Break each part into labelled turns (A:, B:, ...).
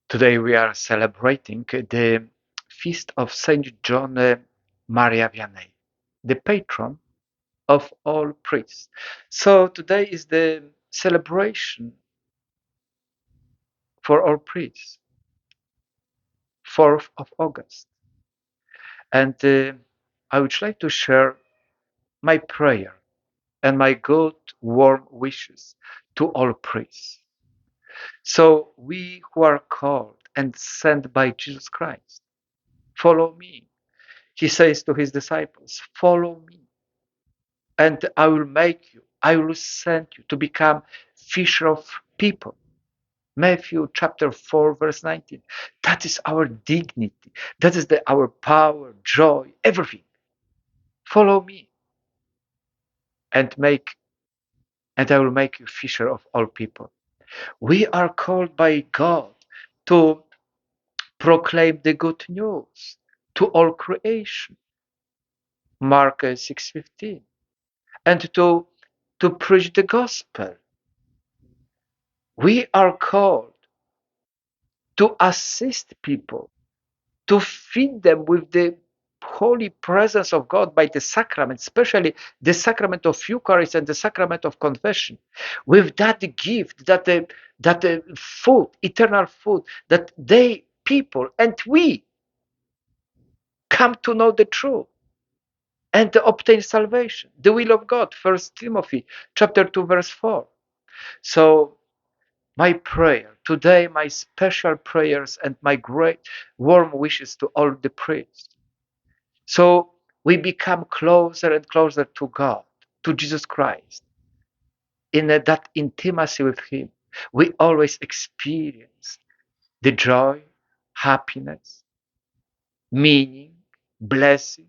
A: Today we are celebrating the feast of Saint John Maria Vianney, the patron of all priests. So today is the celebration for all priests, 4th of August. And I would like to share my prayer and my good warm wishes to all priests. So we who are called and sent by Jesus Christ, follow me. He says to his disciples, follow me, and I will make you, I will send you to become fisher of people. Matthew chapter 4, verse 19. That is our dignity. That is our power, joy, everything. Follow me and I will make you fisher of all people. We are called by God to proclaim the good news to all creation. Mark 6:15. And to preach the gospel. We are called to assist people, to feed them with the holy presence of God by the sacrament, especially the sacrament of Eucharist and the sacrament of confession, with that gift, that food, eternal food, that they, people, and we come to know the truth and to obtain salvation, the will of God. 1 Timothy chapter 2, verse 4. So my prayer today, my special prayers and my great warm wishes to all the priests. So we become closer and closer to God, to Jesus Christ. In that intimacy with Him, we always experience the joy, happiness, meaning, blessing,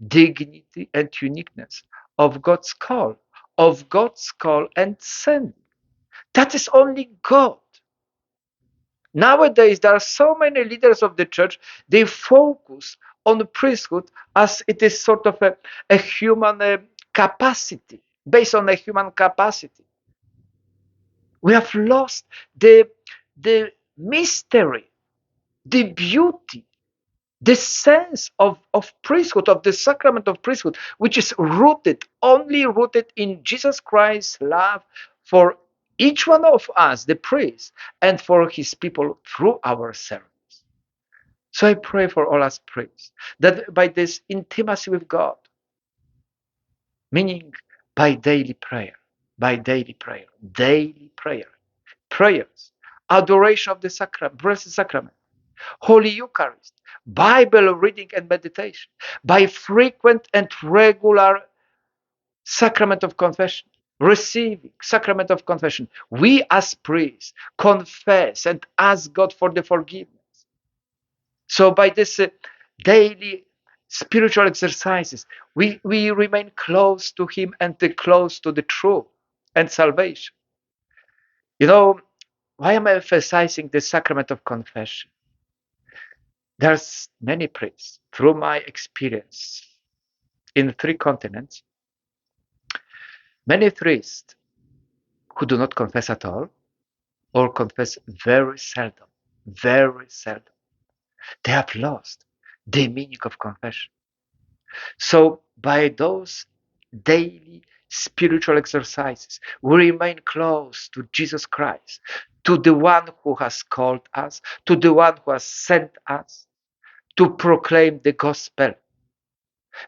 A: dignity, and uniqueness of God's call and sending. That is only God. Nowadays, there are so many leaders of the church, they focus on the priesthood as it is sort of a human capacity, based on a human capacity. We have lost the mystery, the beauty, the sense of priesthood, of the sacrament of priesthood, which is only rooted in Jesus Christ's love for each one of us, the priest, and for his people through our service. So I pray for all us priests that by this intimacy with God, meaning by daily prayer, daily prayers, adoration of the sacrament, blessed sacrament, Holy Eucharist, Bible reading and meditation, by frequent and regular sacrament of confession, receiving sacrament of confession, we as priests confess and ask God for the forgiveness. So by this daily spiritual exercises, we remain close to Him and close to the truth and salvation. You know, why am I emphasizing the sacrament of confession? There's many priests, through my experience in 3 continents, many priests who do not confess at all or confess very seldom, very seldom. They have lost the meaning of confession. So by those daily spiritual exercises, we remain close to Jesus Christ, to the one who has called us, to the one who has sent us to proclaim the gospel.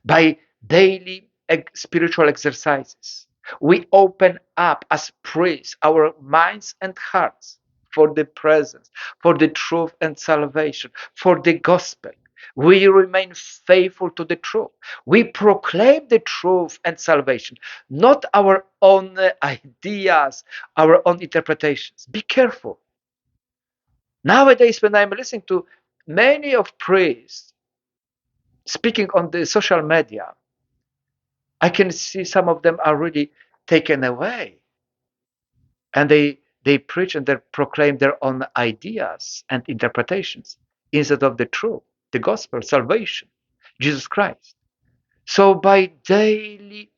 A: By daily spiritual exercises, we open up as priests our minds and hearts for the presence, for the truth and salvation, for the gospel. We remain faithful to the truth. We proclaim the truth and salvation, not our own ideas, our own interpretations. Be careful. Nowadays, when I'm listening to many of priests speaking on the social media, I can see some of them are really taken away. And they preach and they proclaim their own ideas and interpretations instead of the truth, the gospel, salvation, Jesus Christ. So by daily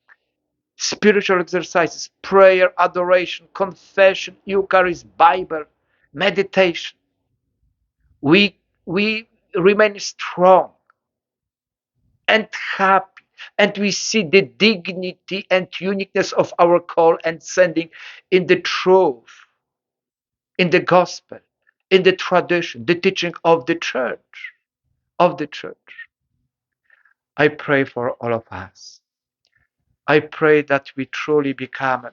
A: spiritual exercises, prayer, adoration, confession, Eucharist, Bible, meditation, we remain strong and happy, and we see the dignity and uniqueness of our call and sending in the truth, in the gospel, in the tradition, the teaching of the church, of the church. I pray for all of us. I pray that we truly become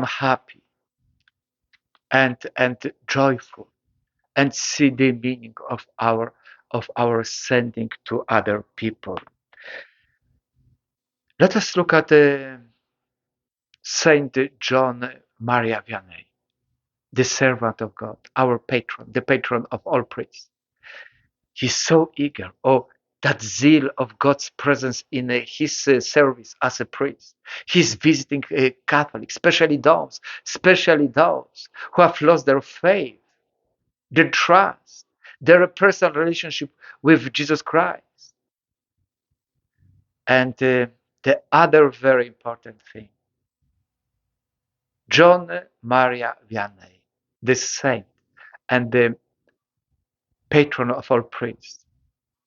A: happy and joyful and see the meaning of our sending to other people. Let us look at Saint John Maria Vianney, the servant of God, our patron, the patron of all priests. He's so eager. Oh, that zeal of God's presence in his service as a priest. He's visiting Catholics, especially those who have lost their faith, their trust, their personal relationship with Jesus Christ. And the other very important thing, John Maria Vianney, the saint and the patron of all priests.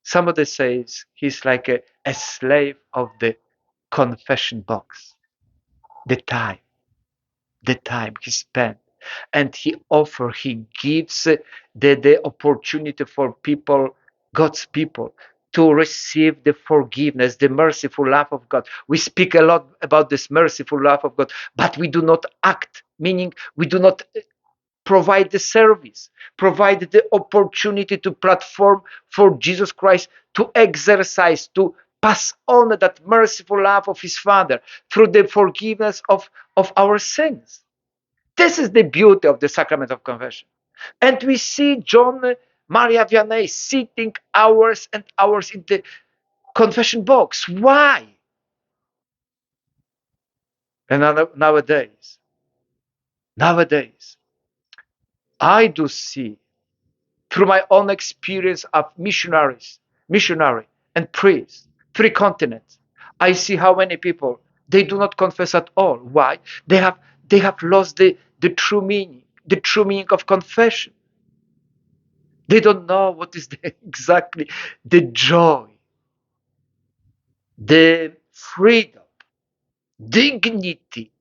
A: Somebody says he's like a slave of the confession box, the time, the time he spent. And he gives the opportunity for people, God's people, to receive the forgiveness, the merciful love of God. We speak a lot about this merciful love of God, but we do not act, meaning we do not provide the service, provide the opportunity to platform for Jesus Christ to exercise, to pass on that merciful love of his Father through the forgiveness of our sins. This is the beauty of the sacrament of confession. And we see John Maria Vianney sitting hours and hours in the confession box. Why? And nowadays, I do see through my own experience of missionary and priest, 3 continents, I see how many people they do not confess at all. Why? They have lost the true meaning of confession. They don't know what is exactly the joy, the freedom, dignity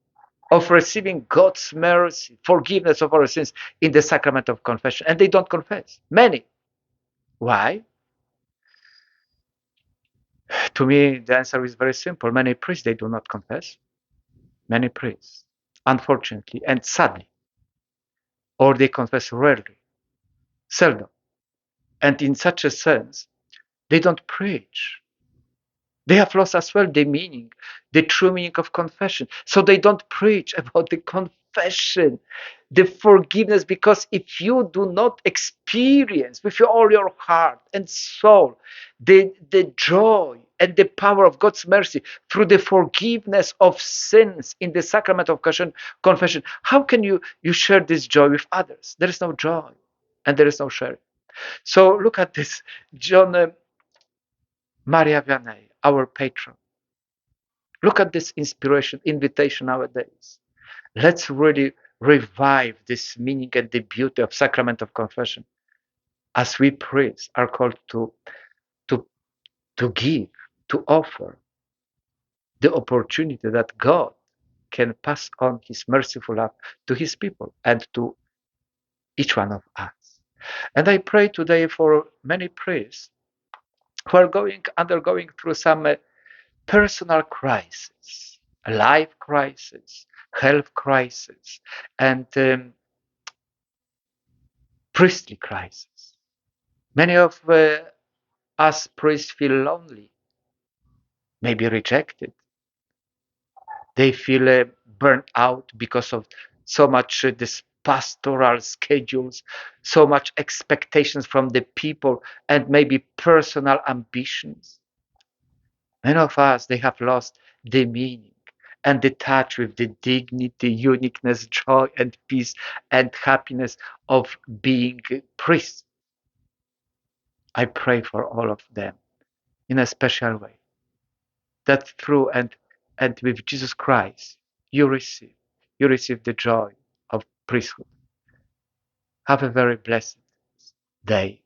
A: of receiving God's mercy, forgiveness of our sins in the sacrament of confession. And they don't confess. Many. Why? To me, the answer is very simple. Many priests, they do not confess. Many priests, unfortunately and sadly, or they confess rarely, seldom. And in such a sense, they don't preach. They have lost as well the meaning, the true meaning of confession. So they don't preach about the confession, the forgiveness, because if you do not experience with all your heart and soul the joy and the power of God's mercy through the forgiveness of sins in the sacrament of confession, how can you share this joy with others? There is no joy and there is no sharing. So look at this, John Maria Vianney, our patron. Look at this invitation nowadays. Let's really revive this meaning and the beauty of sacrament of confession, as we priests are called to, to give, to offer the opportunity that God can pass on his merciful love to his people and to each one of us. And I pray today for many priests who are undergoing through some personal crisis, life crisis, health crisis, and priestly crisis. Many of us priests feel lonely, maybe rejected. They feel burnt out because of so much this pastoral schedules, so much expectations from the people, and maybe personal ambitions. Many of us, they have lost the meaning and the touch with the dignity, uniqueness, joy, and peace and happiness of being priests. I pray for all of them in a special way, that through and with Jesus Christ, you receive the joy of priesthood. Have a very blessed They